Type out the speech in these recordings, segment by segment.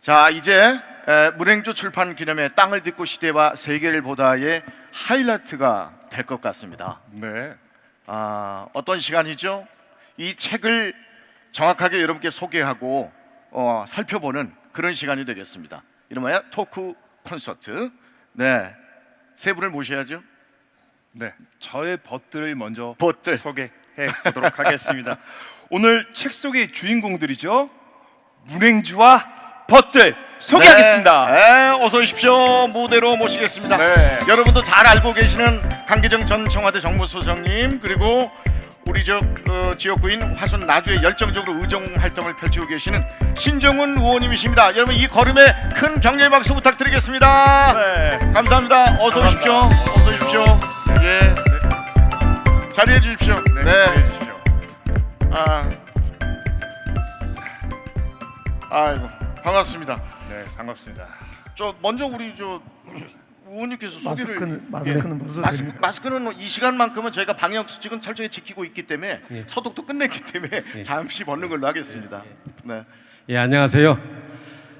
자, 이제 문행주 출판 기념회 땅을 딛고 시대와 세계를 보다의 하이라이트가 될 것 같습니다. 네. 어떤 시간이죠? 이 책을 정확하게 여러분께 소개하고 살펴보는 그런 시간이 되겠습니다. 이름하여 토크 콘서트. 네, 세 분을 모셔야죠. 네. 저의 벗들을 먼저 벗들. 소개해 보도록 하겠습니다. 오늘 책 속의 주인공들이죠. 문행주와 벗들 소개하겠습니다. 네, 어서 오십시오. 무대로 모시겠습니다. 네. 여러분도 잘 알고 계시는 강기정 전 청와대 정무수석님, 그리고 우리 지역구인 화순 나주에 열정적으로 의정 활동을 펼치고 계시는 신정훈 의원님이십니다. 여러분 이 걸음에 큰 격려의 박수 부탁드리겠습니다. 네. 감사합니다. 어서 오십시오. 어서 오십시오. 예. 자리해 주십시오. 네. 해 주십시오. 아이고 반갑습니다. 네, 반갑습니다. 먼저 우리 의원님께서 소개를 마스크는 벗어도 됩니까? 마스크는 이 시간만큼은 저희가 방역 수칙은 철저히 지키고 있기 때문에 소독도 끝냈기 때문에 잠시 벗는 걸로 하겠습니다. 네. 예, 안녕하세요.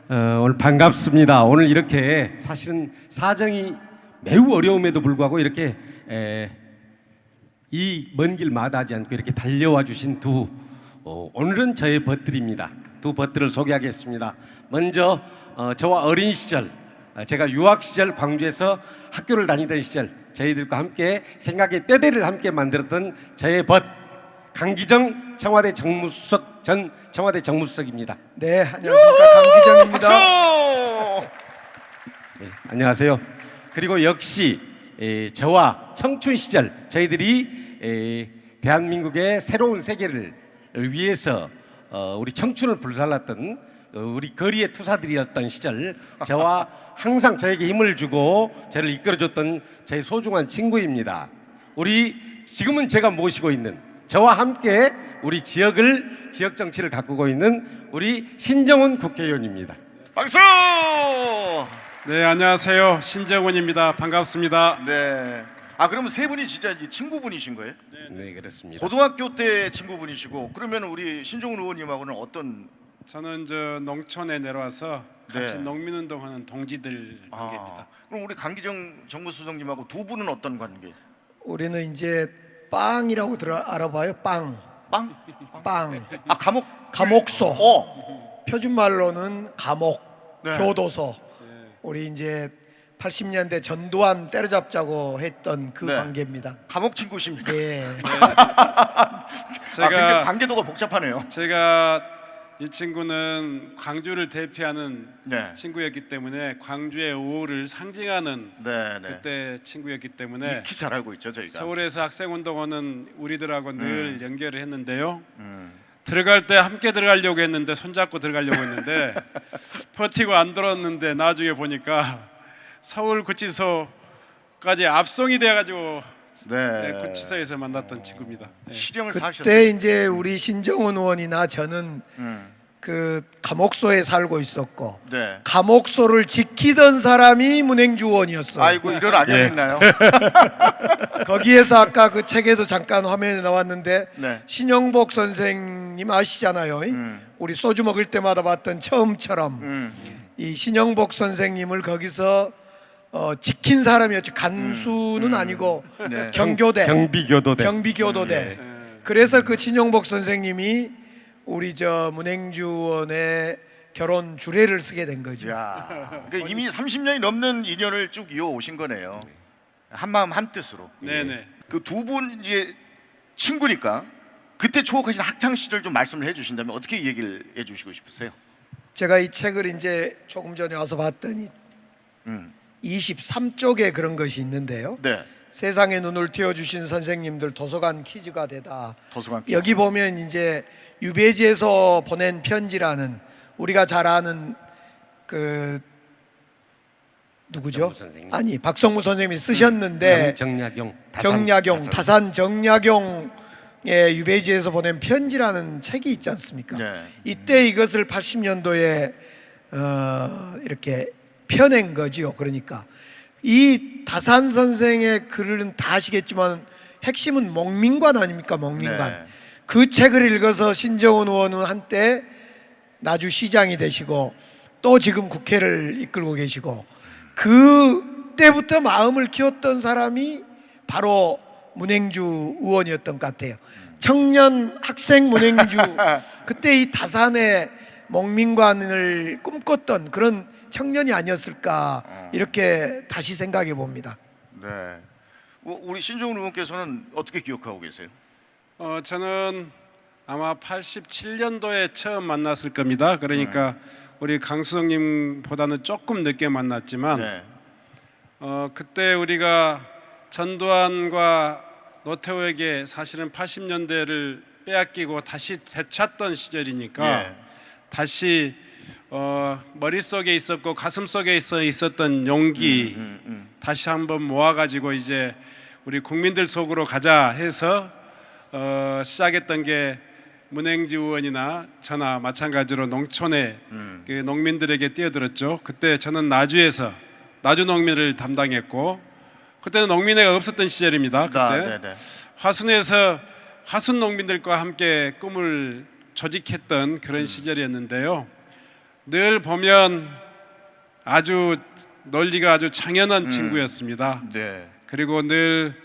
오늘 반갑습니다. 오늘 이렇게 사실은 사정이 매우 어려움에도 불구하고 이렇게 이 먼 길 마다하지 않고 이렇게 달려와 주신 오늘은 저의 벗들입니다. 두 벗들을 소개하겠습니다. 먼저 저와 어린 시절, 제가 유학 시절 광주에서 학교를 다니던 시절 저희들과 함께 생각의 뼈대를 함께 만들었던 저의 벗 강기정 청와대 정무수석 전 청와대 정무수석입니다. 네, 안녕하십니까, 강기정입니다. 박수! 네, 안녕하세요. 그리고 역시 저와 청춘 시절 저희들이 대한민국의 새로운 세계를 위해서 우리 청춘을 불살랐던 우리 거리의 투사들이었던 시절 저와 항상 저에게 힘을 주고 저를 이끌어줬던 저의 소중한 친구입니다. 우리 지금은 제가 모시고 있는 저와 함께 우리 지역 정치를 가꾸고 있는 우리 신정훈 국회의원입니다. 박수! 네, 안녕하세요. 신정훈입니다. 반갑습니다. 네. 그러면 세 분이 진짜 이제 친구분이신 거예요? 네, 그렇습니다. 고등학교 때 친구분이시고, 그러면 우리 신정훈 의원님하고는 어떤? 저는 농촌에 내려와서 같이 네. 농민운동하는 동지들 관계입니다. 그럼 우리 강기정 정무수석님하고 두 분은 어떤 관계? 우리는 이제 빵이라고 알아봐요. 빵. 감옥소. 표준말로는 감옥, 네. 교도소. 우리 이제 80년대 전두환 때려잡자고 했던 그 네. 관계입니다. 감옥 친구십니까? 예. 굉장히 관계도가 복잡하네요. 제가 이 친구는 광주를 대표하는 네. 친구였기 때문에 광주의 오후를 상징하는 네. 그때 친구였기 때문에 익히 잘 알고 있죠 저희가. 서울에서 학생운동하는 우리들하고 늘 연결을 했는데요. 음. 들어갈 때 함께 들어가려고 했는데 손잡고 들어가려고 했는데 버티고 안 들었는데 나중에 보니까 서울구치소까지 압송이 돼가지고 구치소에서 만났던 친구입니다. 네. 실형을 사셨어요. 그때 이제 우리 신정훈 의원이나 저는 그 감옥소에 살고 있었고 네. 감옥소를 지키던 사람이 문행주 의원이었어요. 아이고 이런 악연이 있나요? 거기에서 아까 그 책에도 잠깐 화면에 나왔는데 네. 신영복 선생님 아시잖아요. 우리 소주 먹을 때마다 봤던 처음처럼 이 신영복 선생님을 거기서 지킨 사람이었죠. 간수는 아니고 네. 경교대, 경비교도대. 경비교도대. 그래서 그 신영복 선생님이 우리 문행주 의원의 결혼 주례를 쓰게 된 거죠. 그러니까 이미 30년이 넘는 인연을 쭉 이어오신 거네요. 한 마음 한 뜻으로. 네네. 그 두 분 이제 친구니까 그때 추억하신 학창 시절 좀 말씀을 해주신다면 어떻게 얘기를 해주시고 싶으세요? 제가 이 책을 이제 조금 전에 와서 봤더니 23쪽에 그런 것이 있는데요. 네. 세상에 눈을 띄워주신 선생님들 도서관 퀴즈가 되다. 도서관 퀴즈. 여기 보면 이제 유배지에서 보낸 편지라는 우리가 잘 아는 그 누구죠? 아니 박성무 선생님이 쓰셨는데 정약용 다산 정약용의 유배지에서 보낸 편지라는 책이 있지 않습니까? 네. 이때 이것을 80년도에 이렇게 펴낸 거지요. 그러니까 이 다산 선생의 글은 다 아시겠지만 핵심은 목민관 아닙니까? 목민관. 네. 그 책을 읽어서 신정훈 의원은 한때 나주 시장이 되시고 또 지금 국회를 이끌고 계시고 그 때부터 마음을 키웠던 사람이 바로 문행주 의원이었던 것 같아요. 청년 학생 문행주 그때 이 다산의 목민관을 꿈꿨던 그런 청년이 아니었을까 이렇게 다시 생각해 봅니다. 네. 우리 신종훈 의원께서는 어떻게 기억하고 계세요? 저는 아마 87년도에 처음 만났을 겁니다. 그러니까 우리 강수성님보다는 조금 늦게 만났지만 네. 그때 우리가 전두환과 노태우에게 사실은 80년대를 빼앗기고 다시 되찾던 시절이니까 예. 다시 머릿속에 있었고 가슴속에 있었던 용기 다시 한번 모아가지고 이제 우리 국민들 속으로 가자 해서 시작했던 게 문행주 의원이나 저나 마찬가지로 농촌에 그 농민들에게 뛰어들었죠. 그때 저는 나주에서 나주 농민을 담당했고 그때는 농민회가 없었던 시절입니다. 그때 화순에서 화순 농민들과 함께 꿈을 조직했던 그런 시절이었는데요. 늘 보면 아주 논리가 아주 창연한 친구였습니다. 네. 그리고 늘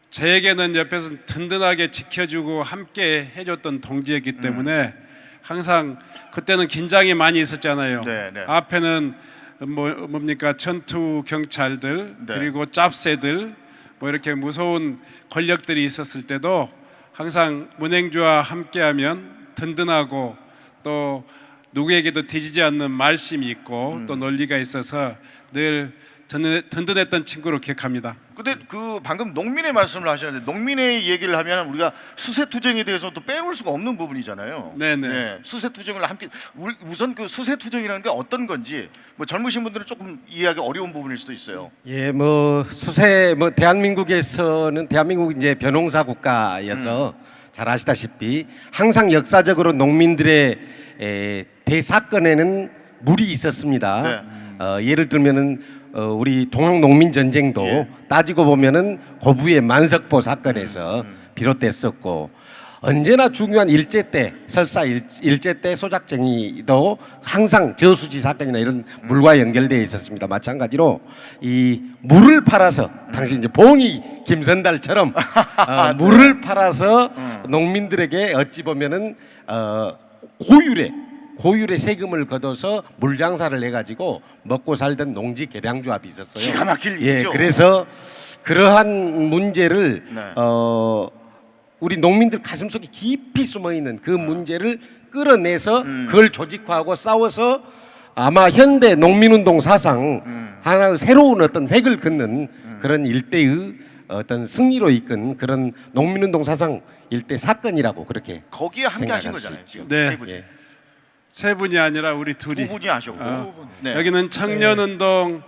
저에게는 옆에서 든든하게 지켜주고 함께 해줬던 동지였기 때문에 항상 그때는 긴장이 많이 있었잖아요. 네, 네. 앞에는 뭡니까 전투 경찰들 네. 그리고 짭새들 뭐 이렇게 무서운 권력들이 있었을 때도 항상 문행주와 함께하면 든든하고 또 누구에게도 뒤지지 않는 말씀이 있고 또 논리가 있어서 늘 든든했던 친구로 기억합니다. 근데 그 방금 농민의 말씀을 하셨는데 농민의 얘기를 하면 우리가 수세투쟁에 대해서 또 빼놓을 수가 없는 부분이잖아요. 네네. 네, 수세투쟁을 함께 우선 그 수세투쟁이라는 게 어떤 건지 뭐 젊으신 분들은 조금 이해하기 어려운 부분일 수도 있어요. 예, 뭐 수세 뭐 대한민국에서는 대한민국 이제 벼농사 국가여서 잘 아시다시피 항상 역사적으로 농민들의 대사건에는 물이 있었습니다. 예를 들면은 우리 동학농민 전쟁도 예. 따지고 보면은 고부의 만석보 사건에서 비롯됐었고 언제나 중요한 일제 때 설사 일제 때 소작쟁이도 항상 저수지 사건이나 이런 물과 연결되어 있었습니다. 마찬가지로 이 물을 팔아서 당시 이제 봉이 김선달처럼 물을 팔아서 농민들에게 어찌 보면은 고율의 세금을 걷어서 물장사를 해가지고 먹고 살던 농지 개량조합이 있었어요. 기가 막힐 예, 일이죠. 그래서 그러한 문제를 네. 우리 농민들 가슴속에 깊이 숨어 있는 그 문제를 끌어내서 그걸 조직화하고 싸워서 아마 현대 농민운동 사상 하나의 새로운 어떤 획을 긋는 그런 일대의 어떤 승리로 이끈 그런 농민운동 사상 일대 사건이라고 그렇게 거기에 함께 하신 생각할 거잖아요. 수 지금 네. 세 분이. 예. 세 분이 아니라 우리 두 둘이 분이 하셨고. 네. 여기는 청년운동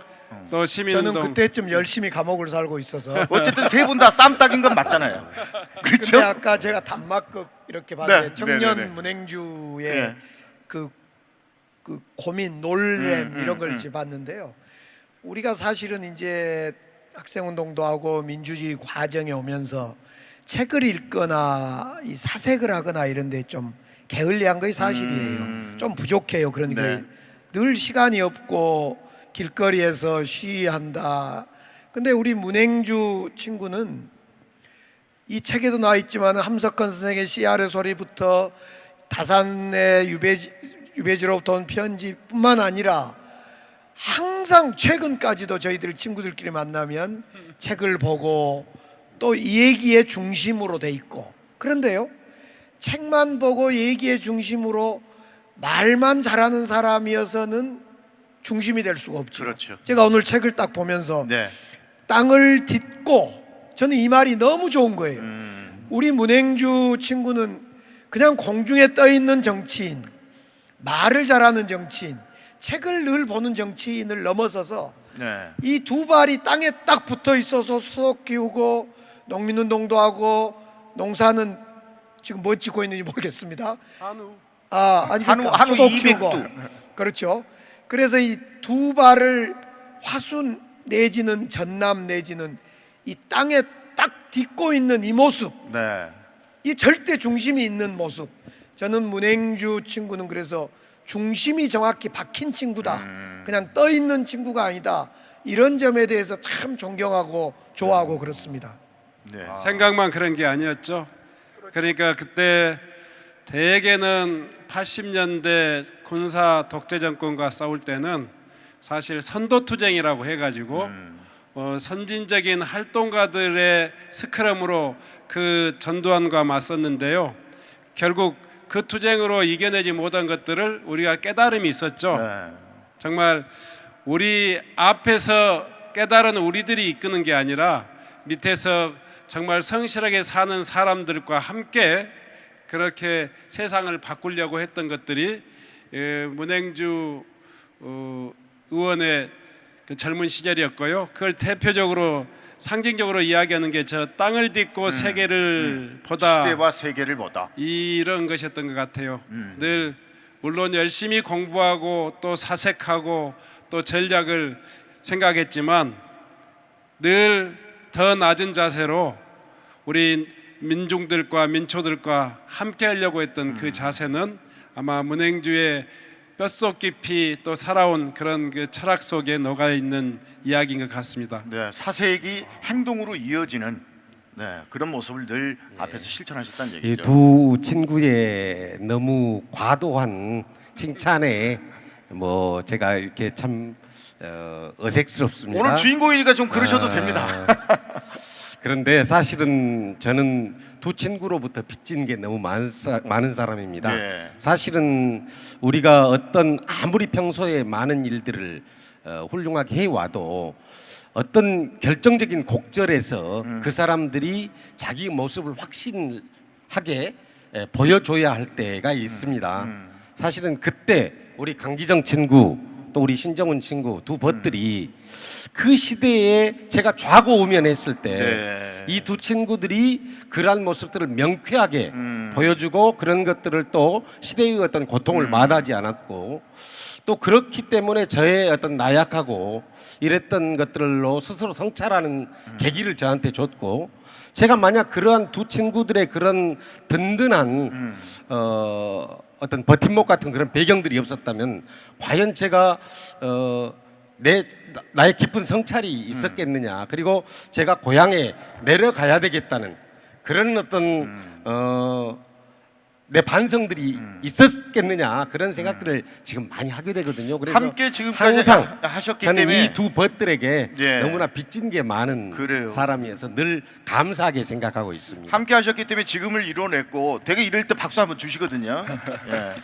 또 저는 시민운동 그때쯤 열심히 감옥을 살고 있어서 어쨌든 세 분 다 쌈딱인 건 맞잖아요. 근데 그렇죠? 아까 제가 단막극 이렇게 봤는데 네. 청년 네네네. 문행주의 네. 그 고민 놀렘 이런 걸 봤는데요. 우리가 사실은 이제 학생운동도 하고 민주주의 과정에 오면서 책을 읽거나 이 사색을 하거나 이런 데 좀 게을리한 것이 사실이에요. 좀 부족해요. 그러니까 네. 늘 시간이 없고 길거리에서 시위한다. 근데 우리 문행주 친구는 이 책에도 나와 있지만 함석헌 선생의 씨알의 소리부터 다산의 유배지로부터 온 편지뿐만 아니라 항상 최근까지도 저희들 친구들끼리 만나면 책을 보고 또 이 얘기의 중심으로 돼 있고 그런데요 책만 보고 얘기의 중심으로 말만 잘하는 사람이어서는 중심이 될 수가 없죠. 그렇죠. 제가 오늘 책을 딱 보면서 네. 땅을 딛고 저는 이 말이 너무 좋은 거예요. 우리 문행주 친구는 그냥 공중에 떠 있는 정치인, 말을 잘하는 정치인, 책을 늘 보는 정치인을 넘어서서 네. 이 두 발이 땅에 딱 붙어 있어서 수석 키우고 농민운동도 하고 농사는 지금 뭐 짓고 있는지 모르겠습니다. 한우 아니 그러니까 한우 소도 200두. 키우고 그렇죠. 그래서 이 두 발을 화순 내지는 전남 내지는 이 땅에 딱 딛고 있는 이 모습, 네. 이 절대 중심이 있는 모습. 저는 문행주 친구는 그래서 중심이 정확히 박힌 친구다. 그냥 떠 있는 친구가 아니다. 이런 점에 대해서 참 존경하고 좋아하고 그렇습니다. 네. 생각만 그런 게 아니었죠. 그러니까 그때 대개는 80년대 군사 독재 정권과 싸울 때는 사실 선도투쟁이라고 해가지고 선진적인 활동가들의 스크럼으로 그 전두환과 맞섰는데요. 결국 그 투쟁으로 이겨내지 못한 것들을 우리가 깨달음이 있었죠. 네. 정말 우리 앞에서 깨달은 우리들이 이끄는 게 아니라 밑에서 정말 성실하게 사는 사람들과 함께 그렇게 세상을 바꾸려고 했던 것들이 문행주 의원의 그 젊은 시절이었고요. 그걸 대표적으로 상징적으로 이야기하는 게 저 땅을 딛고 세계를 보다, 시대와 세계를 보다. 이런 것이었던 것 같아요. 늘 물론 열심히 공부하고 또 사색하고 또 전략을 생각했지만 늘 더 낮은 자세로 우리 민중들과 민초들과 함께 하려고 했던 그 자세는 아마 문행주의 뼛속 깊이 또 살아온 그런 그 철학 속에 녹아 있는 이야기인 것 같습니다. 네, 사색이 행동으로 이어지는 그런 모습을 늘 앞에서 실천하셨다는 이 얘기죠. 두 친구의 너무 과도한 칭찬에 뭐 제가 이렇게 참 어색스럽습니다. 오늘 주인공이니까 좀 그러셔도 됩니다. 그런데 사실은 저는 두 친구로부터 빚진 게 너무 많은 사람입니다. 네. 사실은 우리가 어떤 아무리 평소에 많은 일들을 훌륭하게 해와도 어떤 결정적인 곡절에서 그 사람들이 자기 모습을 확신하게 보여줘야 할 때가 있습니다. 사실은 그때 우리 강기정 친구 또 우리 신정훈 친구 두 벗들이 그 시대에 제가 좌고우면했을 때 이 두 친구들이 그러한 모습들을 명쾌하게 보여주고 그런 것들을 또 시대의 어떤 고통을 마다하지 않았고 또 그렇기 때문에 저의 어떤 나약하고 이랬던 것들로 스스로 성찰하는 계기를 저한테 줬고 제가 만약 그러한 두 친구들의 그런 든든한 어떤 버팀목 같은 그런 배경들이 없었다면 과연 제가 나의 깊은 성찰이 있었겠느냐 그리고 제가 고향에 내려가야 되겠다는 그런 어떤 내 반성들이 있었겠느냐 그런 생각들을 지금 많이 하게 되거든요. 그래서 함께 지금까지 항상 하셨기 저는 때문에 이 두 벗들에게 예. 너무나 빚진 게 많은 그래요. 사람이어서 늘 감사하게 생각하고 있습니다. 함께 하셨기 때문에 지금을 이뤄냈고 되게 이럴 때 박수 한번 주시거든요. 예.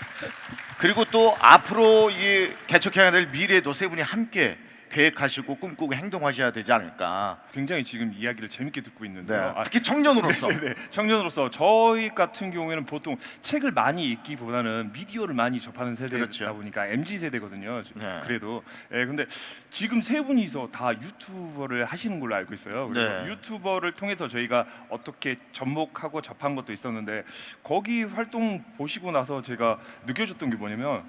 그리고 또 앞으로 이 개척해야 될 미래도 세 분이 함께 계획하시고 꿈꾸고 행동하셔야 되지 않을까. 굉장히 지금 이야기를 재밌게 듣고 네. 있는데요. 특히 청년으로서. 네, 청년으로서 저희 같은 경우에는 보통 책을 많이 읽기보다는 미디어를 많이 접하는 세대다 그렇죠. 보니까 MZ 세대거든요. 네. 그래도 근데 지금 세 분이서 다 유튜버를 하시는 걸로 알고 있어요. 그리고 네. 유튜버를 통해서 저희가 어떻게 접목하고 접한 것도 있었는데 거기 활동 보시고 나서 제가 느껴졌던 게 뭐냐면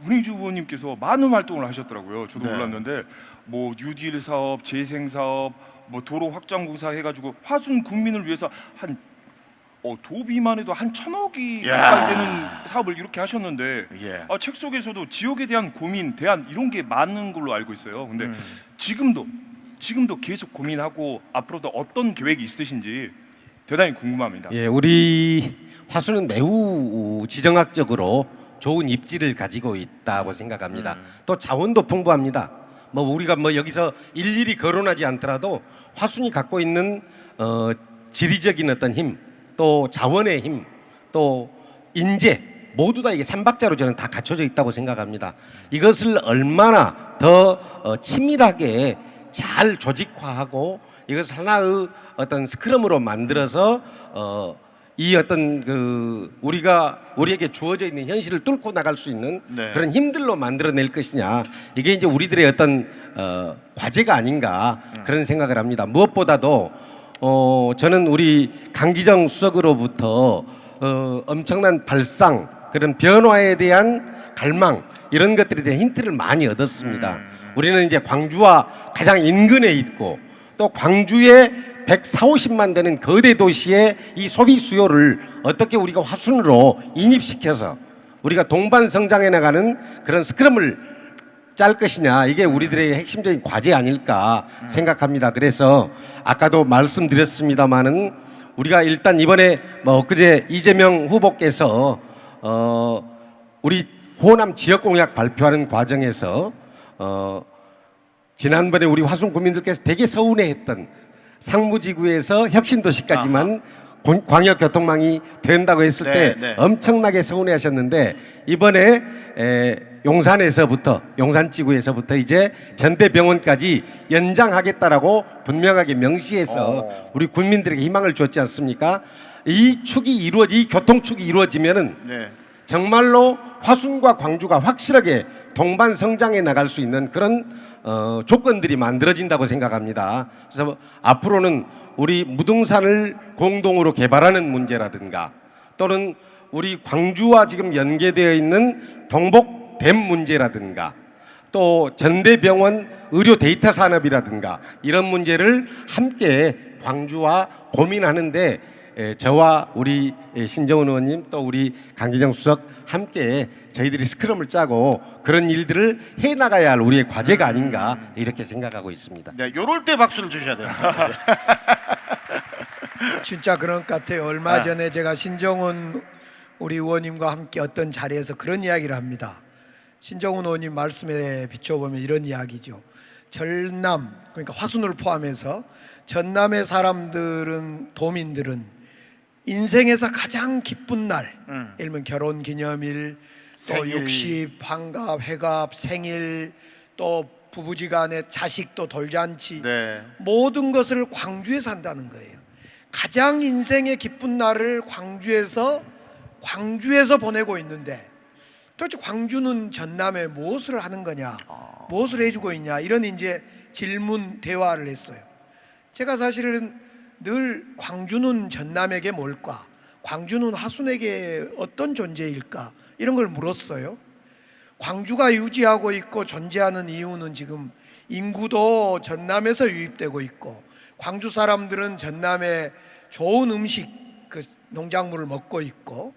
문희주 의원님께서 많은 활동을 하셨더라고요. 저도 네. 몰랐는데 뭐 뉴딜 사업, 재생 사업, 뭐 도로 확장 공사 해가지고 화순 국민을 위해서 한 도비만 해도 한 1,000억이 야. 가까이 되는 사업을 이렇게 하셨는데 예. 책 속에서도 지역에 대한 고민, 대안 이런 게 많은 걸로 알고 있어요. 근데 지금도 계속 고민하고 앞으로도 어떤 계획이 있으신지 대단히 궁금합니다. 예, 우리 화수는 매우 지정학적으로 좋은 입지를 가지고 있다고 생각합니다. 또 자원도 풍부합니다. 뭐 우리가 뭐 여기서 일일이 거론하지 않더라도 화순이 갖고 있는 지리적인 어떤 힘, 또 자원의 힘, 또 인재 모두 다 이게 삼박자로 저는 다 갖춰져 있다고 생각합니다. 이것을 얼마나 더 치밀하게 잘 조직화하고 이것을 하나의 어떤 스크럼으로 만들어서 이 어떤 우리에게 주어져 있는 현실을 뚫고 나갈 수 있는 네. 그런 힘들로 만들어낼 것이냐 이게 이제 우리들의 어떤 과제가 아닌가 그런 생각을 합니다. 무엇보다도 저는 우리 강기정 수석으로부터 엄청난 발상 그런 변화에 대한 갈망 이런 것들에 대한 힌트를 많이 얻었습니다. 우리는 이제 광주와 가장 인근에 있고 또 광주에 140~150만 되는 거대 도시의 이 소비 수요를 어떻게 우리가 화순으로 인입시켜서 우리가 동반 성장해 나가는 그런 스크럼을 짤 것이냐, 이게 우리들의 핵심적인 과제 아닐까 생각합니다. 그래서 아까도 말씀드렸습니다마는 우리가 일단 이번에 엊그제 이재명 후보께서 우리 호남 지역 공약 발표하는 과정에서 지난번에 우리 화순 구민들께서 되게 서운해했던 상무지구에서 혁신도시까지만 광역교통망이 된다고 했을 때 네. 엄청나게 서운해하셨는데, 이번에 용산에서부터, 용산지구에서부터 이제 전대병원까지 연장하겠다라고 분명하게 명시해서 우리 국민들에게 희망을 줬지 않습니까? 이 교통축이 이루어지면은 네. 정말로 화순과 광주가 확실하게 동반 성장해 나갈 수 있는 그런 조건들이 만들어진다고 생각합니다. 그래서 앞으로는 우리 무등산을 공동으로 개발하는 문제라든가, 또는 우리 광주와 지금 연계되어 있는 동복댐 문제라든가, 또 전대병원 의료 데이터 산업이라든가, 이런 문제를 함께 광주와 고민하는데 저와 우리 신정훈 의원님, 또 우리 강기정 수석 함께 저희들이 스크럼을 짜고 그런 일들을 해나가야 할 우리의 과제가 아닌가, 이렇게 생각하고 있습니다. 네, 요럴 때 박수를 주셔야 돼요. 진짜 그런 것 같아요. 얼마 전에 제가 신정훈 우리 의원님과 함께 어떤 자리에서 그런 이야기를 합니다. 신정훈 의원님 말씀에 비춰보면 이런 이야기죠. 전남, 그러니까 화순을 포함해서 전남의 사람들은, 도민들은 인생에서 가장 기쁜 날, 예를 들면 결혼기념일, 또 생일. 60, 환갑, 회갑, 생일, 또 부부지간에 자식도 돌잔치, 네. 모든 것을 광주에서 한다는 거예요. 가장 인생의 기쁜 날을 광주에서 보내고 있는데, 도대체 광주는 전남에 무엇을 하는 거냐, 무엇을 해주고 있냐, 이런 이제 질문 대화를 했어요. 제가 사실은 늘 광주는 전남에게 뭘까, 광주는 화순에게 어떤 존재일까, 이런 걸 물었어요. 광주가 유지하고 있고 존재하는 이유는 지금 인구도 전남에서 유입되고 있고, 광주 사람들은 전남에 좋은 음식, 그 농작물을 먹고 있고,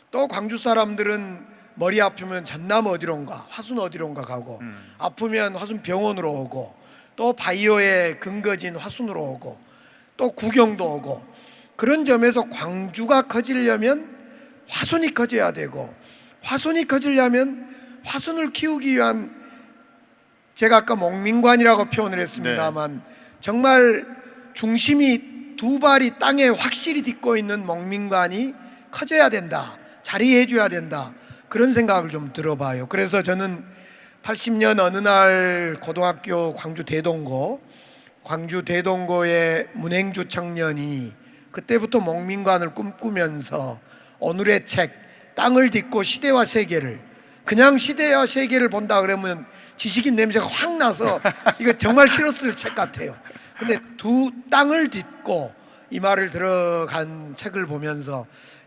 또 광주 사람들은 머리 아프면 전남 어디론가, 화순 어디론가 가고, 아프면 화순 병원으로 오고, 또 바이오의 근거지인 화순으로 오고, 또 구경도 오고, 그런 점에서 광주가 커지려면 화순이 커져야 되고, 화순이 커지려면 화순을 키우기 위한, 제가 아까 목민관이라고 표현을 했습니다만 정말 중심이 두 발이 땅에 확실히 딛고 있는 목민관이 커져야 된다, 자리해 줘야 된다, 그런 생각을 좀 들어봐요. 그래서 저는 80년 어느 날 고등학교 광주 대동고의 문행주 청년이 그때부터 목민관을 꿈꾸면서 오늘의 책 땅을 딛고 시대와 세계를, 그냥 시대와 세계를 본다 그러면 지식인 냄새가 확 나서 이거 정말 싫었을 책 같아요. 근데 두 땅을 딛고 이 말을 들어간 책을 보면서,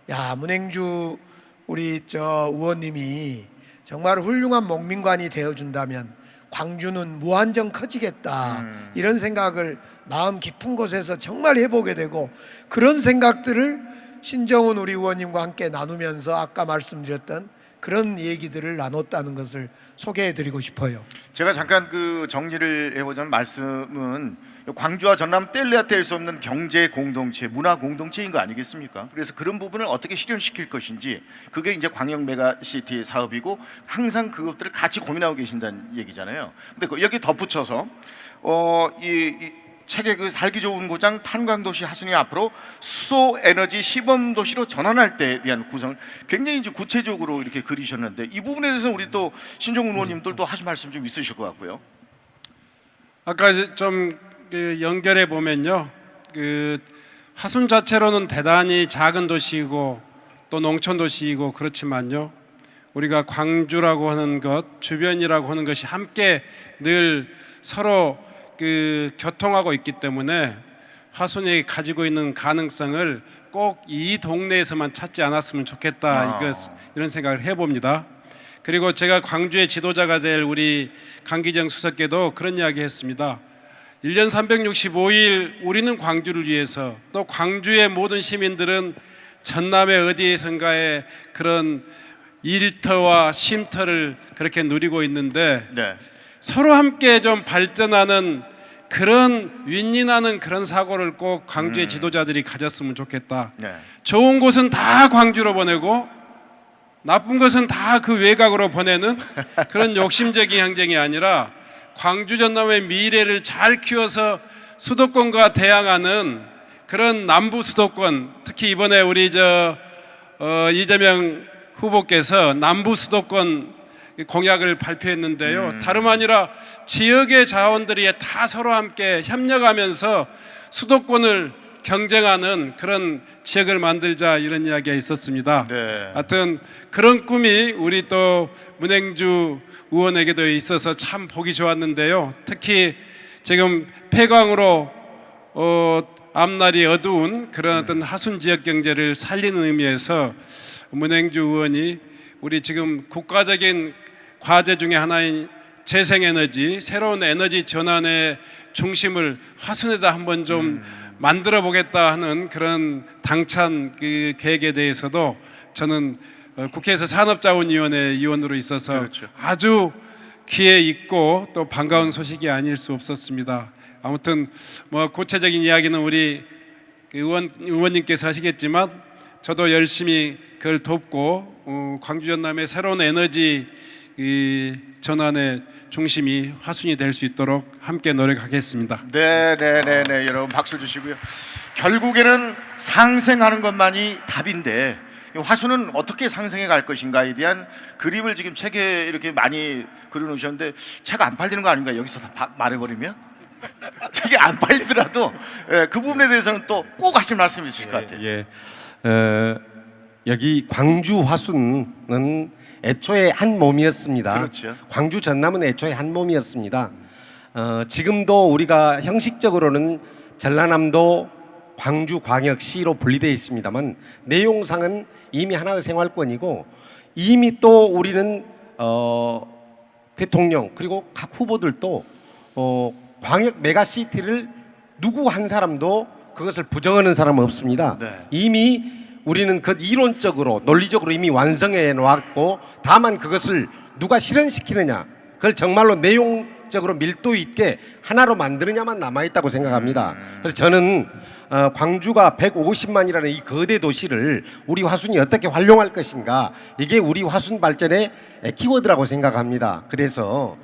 야, 문행주 우리 의원님이 정말 훌륭한 목민관이 되어준다면 광주는 무한정 커지겠다, 이런 생각을 마음 깊은 곳에서 정말 해보게 되고, 그런 생각들을 신정훈 우리 의원님과 함께 나누면서 아까 말씀드렸던 그런 얘기들을 나눴다는 것을 소개해드리고 싶어요. 제가 잠깐 그 정리를 해보자면, 말씀은 광주와 전남 뗄래야 뗄 수 없는 경제 공동체, 문화 공동체인 거 아니겠습니까? 그래서 그런 부분을 어떻게 실현시킬 것인지, 그게 이제 광역 메가시티 사업이고 항상 그것들을 같이 고민하고 계신다는 얘기잖아요. 근데 여기 덧붙여서 이 책의 그 살기 좋은 고장 탄광도시 화순이 앞으로 수소 에너지 시범 도시로 전환할 때에 대한 구성을 굉장히 이제 구체적으로 이렇게 그리셨는데, 이 부분에 대해서 우리 또 신정훈 의원님들도 하실 말씀 좀 있으실 것 같고요. 아까 좀 연결해 보면요, 화순 자체로는 대단히 작은 도시이고 또 농촌 도시이고 그렇지만요, 우리가 광주라고 하는 것, 주변이라고 하는 것이 함께 늘 서로 교통하고 있기 때문에 화순이 가지고 있는 가능성을 꼭 이 동네에서만 찾지 않았으면 좋겠다, 이런 생각을 해봅니다. 그리고 제가 광주의 지도자가 될 우리 강기정 수석께도 그런 이야기 했습니다. 1년 365일 우리는 광주를 위해서, 또 광주의 모든 시민들은 전남의 어디에선가에 그런 일터와 쉼터를 그렇게 누리고 있는데 네. 서로 함께 좀 발전하는 그런 윈윈하는 그런 사고를 꼭 광주의 지도자들이 가졌으면 좋겠다. 네. 좋은 곳은 다 광주로 보내고 나쁜 것은 다 그 외곽으로 보내는 그런 욕심적인 행정이 아니라 광주 전남의 미래를 잘 키워서 수도권과 대항하는 그런 남부 수도권, 특히 이번에 우리 이재명 후보께서 남부 수도권 공약을 발표했는데요. 다름 아니라 지역의 자원들이 다 서로 함께 협력하면서 수도권을 경쟁하는 그런 지역을 만들자, 이런 이야기가 있었습니다. 네. 하여튼 그런 꿈이 우리 또 문행주 의원에게도 있어서 참 보기 좋았는데요. 특히 지금 폐광으로 앞날이 어두운 그런 어떤 하순 지역 경제를 살리는 의미에서 문행주 의원이 우리 지금 국가적인 과제 중에 하나인 재생에너지, 새로운 에너지 전환의 중심을 화순에다 한번 좀 만들어 보겠다 하는 그런 당찬 그 계획에 대해서도 저는 국회에서 산업자원위원회 위원으로 있어서 그렇죠. 아주 귀에 있고 또 반가운 소식이 아닐 수 없었습니다. 아무튼 뭐 구체적인 이야기는 우리 의원님께서 하시겠지만 저도 열심히 그걸 돕고 광주 전남의 새로운 에너지 전환의 중심이 화순이 될 수 있도록 함께 노력하겠습니다. 네, 여러분 박수 주시고요. 결국에는 상생하는 것만이 답인데 이 화순은 어떻게 상생해 갈 것인가에 대한 그림을 지금 책에 이렇게 많이 그려놓으셨는데 책 안 팔리는 거 아닌가, 여기서 다 말해버리면? 책이 안 팔리더라도 그 부분에 대해서는 또 꼭 하실 말씀이 있으실 것 같아요. 여기 광주 화순은 애초에 한 몸이었습니다. 그렇죠. 광주 전남은 애초에 한 몸이었습니다. 지금도 우리가 형식적으로는 전라남도 광주광역시로 분리되어 있습니다만 내용상은 이미 하나의 생활권이고, 이미 또 우리는 대통령 그리고 각 후보들도 광역 메가시티를 누구 한 사람도 그것을 부정하는 사람은 없습니다. 네. 이미 우리는 그 이론적으로 논리적으로 이미 완성해 놓았고, 다만 그것을 누가 실현시키느냐, 그걸 정말로 내용적으로 밀도 있게 하나로 만드느냐만 남아있다고 생각합니다. 그래서 저는 광주가 150만이라는 이 거대 도시를 우리 화순이 어떻게 활용할 것인가, 이게 우리 화순 발전의 키워드라고 생각합니다. 그래서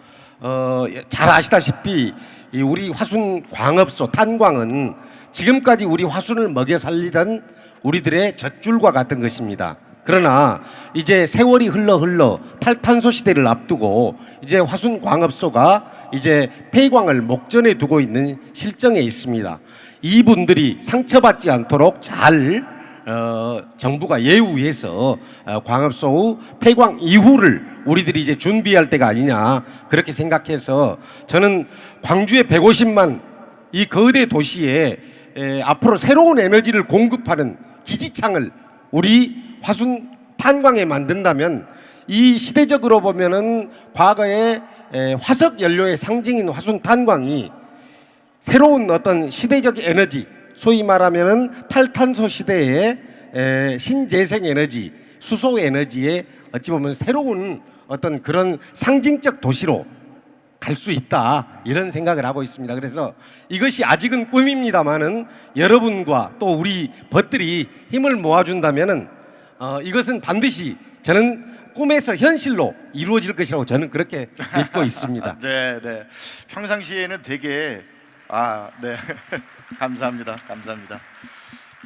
잘 아시다시피 이 우리 화순 광업소 탄광은 지금까지 우리 화순을 먹여 살리던 우리들의 젖줄과 같은 것입니다. 그러나 이제 세월이 흘러 탈탄소 시대를 앞두고 이제 화순 광업소가 이제 폐광을 목전에 두고 있는 실정에 있습니다. 이분들이 상처받지 않도록 잘 정부가 예우해서 광업소의 폐광 이후를 우리들이 이제 준비할 때가 아니냐, 그렇게 생각해서 저는 광주의 150만 이 거대 도시에 앞으로 새로운 에너지를 공급하는 기지창을 우리 화순 탄광에 만든다면, 이 시대적으로 보면은 과거에 화석 연료의 상징인 화순 탄광이 새로운 어떤 시대적 에너지, 소위 말하면은 탈탄소 시대의 신재생 에너지, 수소 에너지의 어찌 보면 새로운 어떤 그런 상징적 도시로 갈 수 있다, 이런 생각을 하고 있습니다. 그래서 이것이 아직은 꿈입니다만은 여러분과 또 우리 벗들이 힘을 모아준다면은 이것은 반드시 저는 꿈에서 현실로 이루어질 것이라고 저는 그렇게 믿고 있습니다. 네. 평상시에는 되게 네. 감사합니다.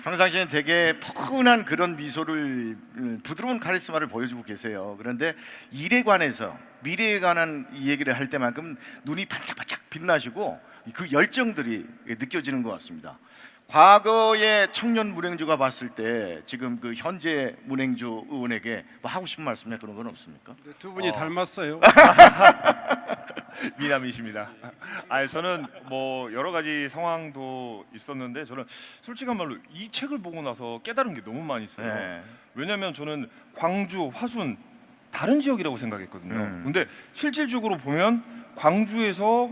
평상시에는 되게 포근한 그런 미소를, 부드러운 카리스마를 보여주고 계세요. 그런데 일에 관해서, 미래에 관한 이 얘기를 할 때만큼 눈이 반짝반짝 빛나시고 그 열정들이 느껴지는 것 같습니다. 과거의 청년 문행주가 봤을 때 지금 그 현재 문행주 의원에게 뭐 하고 싶은 말씀이나 그런 건 없습니까? 두 분이 닮았어요. 미남이십니다. 저는 뭐 여러 가지 상황도 있었는데, 저는 솔직한 말로 이 책을 보고 나서 깨달은 게 너무 많이 있어요. 네. 왜냐하면 저는 광주, 화순 다른 지역이라고 생각했거든요. 근데 실질적으로 보면 광주에서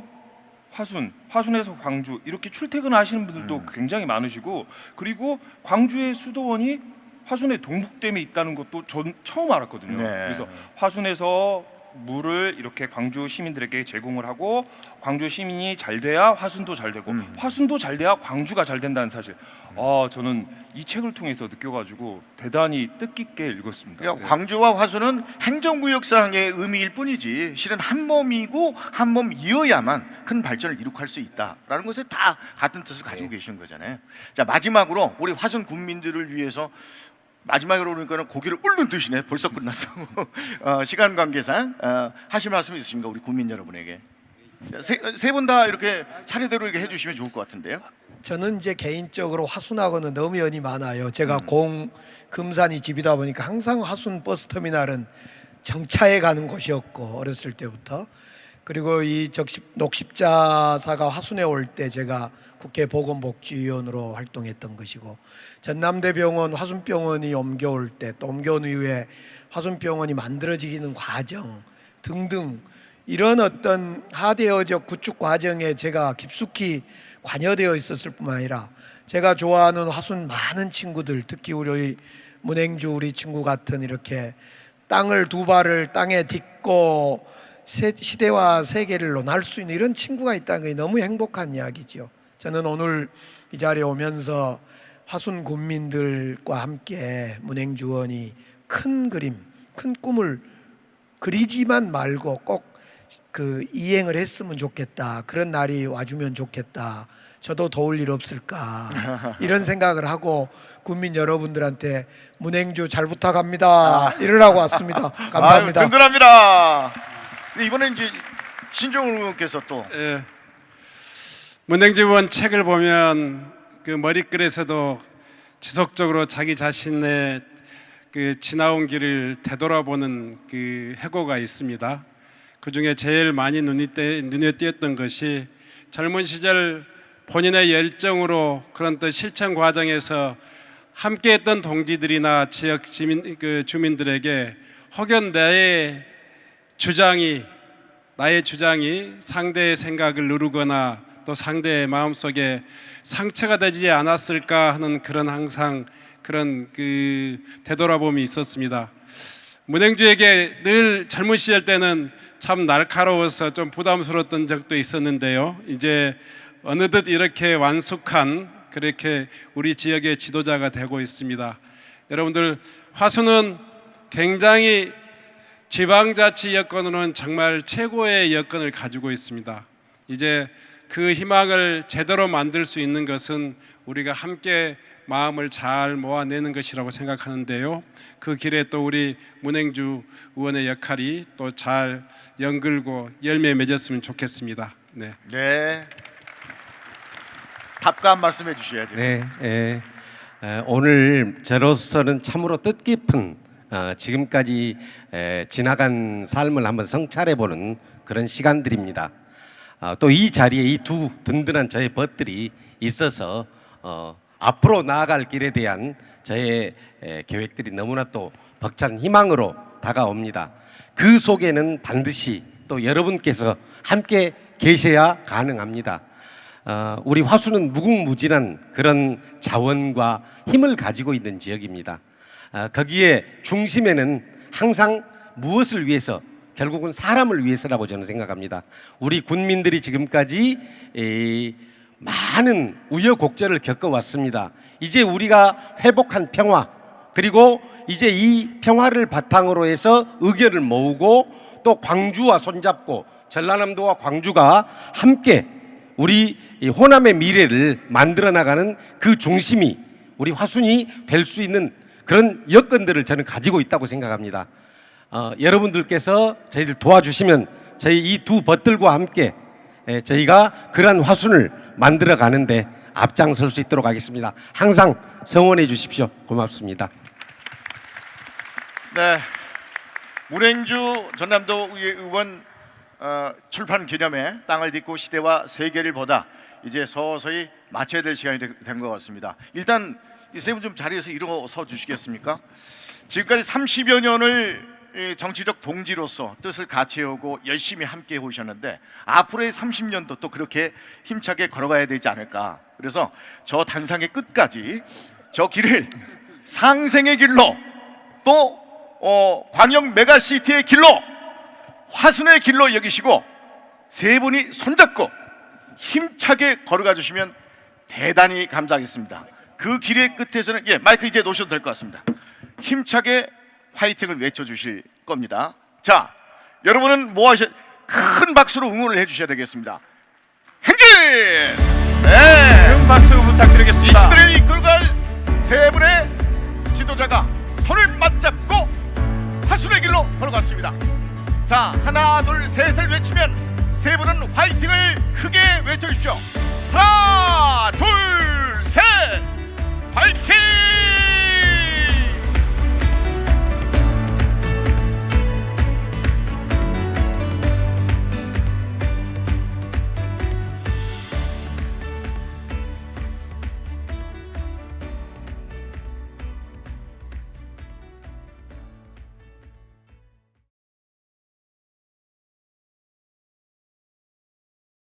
화순, 화순에서 광주 이렇게 출퇴근하시는 분들도 굉장히 많으시고, 그리고 광주의 수도원이 화순에 동북댐이 있다는 것도 전 처음 알았거든요. 네. 그래서 화순에서 물을 이렇게 광주 시민들에게 제공을 하고 광주 시민이 잘 돼야 화순도 잘 되고 화순도 잘 돼야 광주가 잘 된다는 사실. 저는 이 책을 통해서 느껴가지고 대단히 뜻깊게 읽었습니다. 그러니까 네. 광주와 화순은 행정구역상의 의미일 뿐이지 실은 한 몸이고 한 몸이어야만 큰 발전을 이룩할 수 있다라는 것에 다 같은 뜻을 가지고 계시는 거잖아요. 자, 마지막으로 우리 화순 군민들을 위해서 마지막으로 그러니까는 고개를 울른 듯이네. 벌써 끝났어. 시간 관계상 하실 말씀 있으십니까 우리 국민 여러분에게? 세 분 다 이렇게 차례대로 이렇게 해주시면 좋을 것 같은데요. 저는 이제 개인적으로 화순하고는 너무 연이 많아요. 제가 금산이 집이다 보니까 항상 화순 버스터미널은 정차해 가는 곳이었고 어렸을 때부터. 그리고 이 녹십자사가 화순에 올 때 제가 국회 보건복지위원으로 활동했던 것이고, 전남대병원 화순병원이 옮겨올 때 또 옮겨온 이후에 화순병원이 만들어지는 과정 등등 이런 어떤 하대어적 구축 과정에 제가 깊숙이 관여되어 있었을 뿐만 아니라 제가 좋아하는 화순 많은 친구들, 특히 우리 문행주 우리 친구 같은 이렇게 땅을 두 발을 땅에 딛고 시대와 세계를 논할 수 있는 이런 친구가 있다는 게 너무 행복한 이야기죠. 저는 오늘 이 자리에 오면서 화순 군민들과 함께 문행주 의원이 큰 그림, 큰 꿈을 그리지만 말고 꼭 그 이행을 했으면 좋겠다. 그런 날이 와주면 좋겠다. 저도 도울 일 없을까 이런 생각을 하고 국민 여러분들한테 문행주 잘 부탁합니다 이러라고 왔습니다. 감사합니다. 아유, 든든합니다. 이번에 이제 신정훈 의원께서 또 예. 문행주 의원 책을 보면 그 머릿글에서도 지속적으로 자기 자신의 그 지나온 길을 되돌아보는 그 해고가 있습니다. 그 중에 제일 많이 눈에 띄었던 것이 젊은 시절 본인의 열정으로 그런 또 실천 과정에서 함께했던 동지들이나 지역 주민들에게 혹여 나의 주장이 상대의 생각을 누르거나 또 상대의 마음속에 상처가 되지 않았을까 하는 그런 항상 그런 그 되돌아봄이 있었습니다. 문행주에게 늘 젊은 시절 때는 참 날카로워서 좀 부담스러웠던 적도 있었는데요. 이제 어느덧 이렇게 완숙한 그렇게 우리 지역의 지도자가 되고 있습니다. 여러분들 화순은 굉장히 지방자치 여건으로는 정말 최고의 여건을 가지고 있습니다. 이제 그 희망을 제대로 만들 수 있는 것은 우리가 함께 마음을 잘 모아내는 것이라고 생각하는데요. 그 길에 또 우리 문행주 의원의 역할이 또 잘 연글고 열매 맺었으면 좋겠습니다. 네. 네. 답가 한 말씀 해주셔야죠. 네, 오늘 저로서는 참으로 뜻깊은 지금까지 지나간 삶을 한번 성찰해보는 그런 시간들입니다. 또 이 자리에 이 두 든든한 저의 벗들이 있어서 앞으로 나아갈 길에 대한 저의 계획들이 너무나 또 벅찬 희망으로 다가옵니다. 그 속에는 반드시 또 여러분께서 함께 계셔야 가능합니다. 우리 화순은 무궁무진한 그런 자원과 힘을 가지고 있는 지역입니다. 거기에 중심에는 항상 무엇을 위해서, 결국은 사람을 위해서라고 저는 생각합니다. 우리 군민들이 지금까지 많은 우여곡절을 겪어왔습니다. 이제 우리가 회복한 평화, 그리고 이제 이 평화를 바탕으로 해서 의견을 모으고 또 광주와 손잡고 전라남도와 광주가 함께 우리 호남의 미래를 만들어 나가는 그 중심이 우리 화순이 될 수 있는 그런 여건들을 저는 가지고 있다고 생각합니다. 여러분들께서 저희들 도와주시면 저희 이 두 벗들과 함께 저희가 그러한 화순을 만들어 가는데 앞장설 수 있도록 하겠습니다. 항상 성원해 주십시오. 고맙습니다. 네. 문행주 전남도 의원 출판 기념회 땅을 딛고 시대와 세계를 보다 이제 서서히 마쳐야 될 시간이 된 것 같습니다. 일단 이 세 분 좀 자리에서 일어서 주시겠습니까? 지금까지 30여 년을 정치적 동지로서 뜻을 같이 해오고 열심히 함께 오셨는데 앞으로의 30년도 또 그렇게 힘차게 걸어가야 되지 않을까. 그래서 저 단상의 끝까지 저 길을 상생의 길로 또 광역 메가시티의 길로 화순의 길로 여기시고 세 분이 손잡고 힘차게 걸어가 주시면 대단히 감사하겠습니다. 그 길의 끝에서는 마이크 이제 놓으셔도 될 것 같습니다. 힘차게 화이팅을 외쳐주실 겁니다. 자, 여러분은 큰 박수로 응원을 해주셔야 되겠습니다. 행진! 네, 큰 박수 부탁드리겠습니다. 이스들을 이끌어갈 세 분의 지도자가 손을 맞잡고 화순의 길로 걸어갔습니다. 자, 하나 둘 셋을 외치면 세 분은 화이팅을 크게 외쳐주십시오. 하나 둘 셋 화이팅!